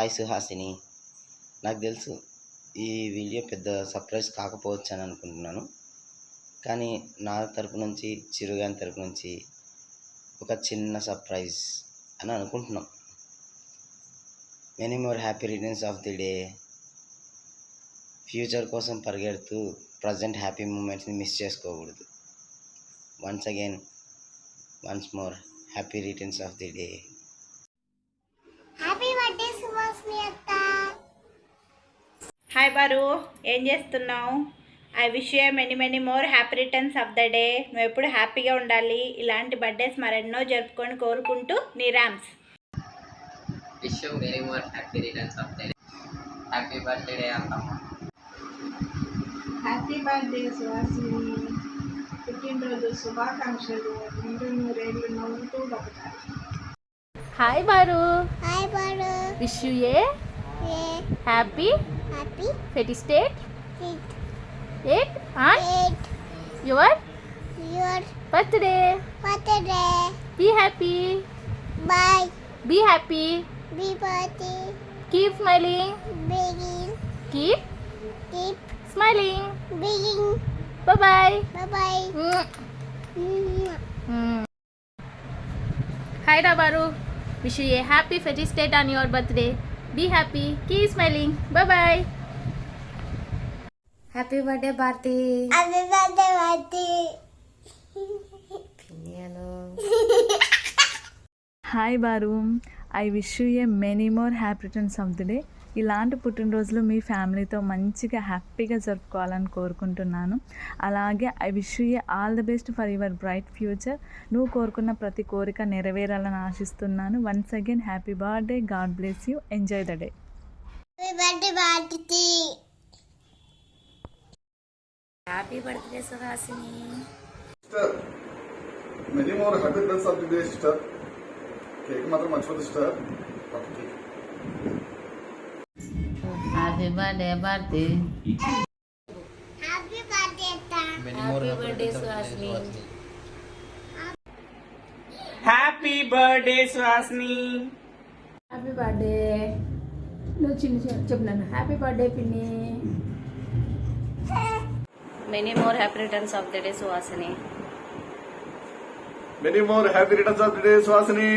Hi Suhasini. నాకు తెలుసు ఈ వీడియో పెద్ద సర్ప్రైజ్ కాకపోవచ్చు అని అనుకుంటున్నాను, కానీ నా తరపు నుంచి, చిరుగాని తరపు నుంచి ఒక చిన్న సర్ప్రైజ్ అని అనుకుంటున్నాం. Many more happy returns of the day. Future కోసం పరిగెడుతూ ప్రజెంట్ హ్యాపీ మూమెంట్స్ని మిస్ చేసుకోకూడదు. Once more happy returns of the day. Happy birthday Suhasini అక్క. హాయ్ బారు, ఏం చేస్తున్నావు? I wish you many more happy returns of the day. నువ్వు ఎప్పుడు హ్యాపీగా ఉండాలి, ఇలాంటి బర్త్డేస్ మరెన్నో జరుపుకొని కోరుకుంటూ నీ ర్యామ్స్. Wish you many more happy returns of the day. Happy birthday అత్తమ్మ. హ్యాపీ బర్త్డే సుహాసిని, పుట్టినరోజు శుభాకాంక్షలు. నిండు నూరేళ్ళు నవ్వుతూ బతకాలి. హాయ్ బారు, హాయ్ బారు. Wish you a happy fifty eight on your birthday. Be happy, bye. Be happy, be birthday. Keep smiling, begin. Keep keep smiling. Begin. Bye. Bye. Hi Rabaru, wish you a happy felicity on your birthday. Be happy, keep smiling. Bye bye. Happy birthday Bharati. Happy birthday Bharathi. Hi Baru, I wish you a many more happy returns of the day. ఇలాంటి పుట్టినరోజులు మీ ఫ్యామిలీతో మంచిగా హ్యాపీగా జరుపుకోవాలని కోరుకుంటున్నాను. అలాగే I wish you a all the best for your bright future. నువ్వు కోరుకున్న ప్రతి కోరిక నెరవేరాలని ఆశిస్తున్నాను. Once again happy birthday, God bless you, enjoy the day. Happy birthday Bharati. Happy birthday Suhasini. Many more happy returns of the day sister. Cake మాత్రం మర్చిపోదు sister. Happy birthday Bharati. Happy birthday అత్త. Happy birthday Suhasini. Happy birthday Suhasini. Happy birthday. నువ్వు చిన్న చెప్పినాను. Happy birthday పిన్ని. Many more happy returns of the day Suhasini. Many more happy returns of the day Suhasini.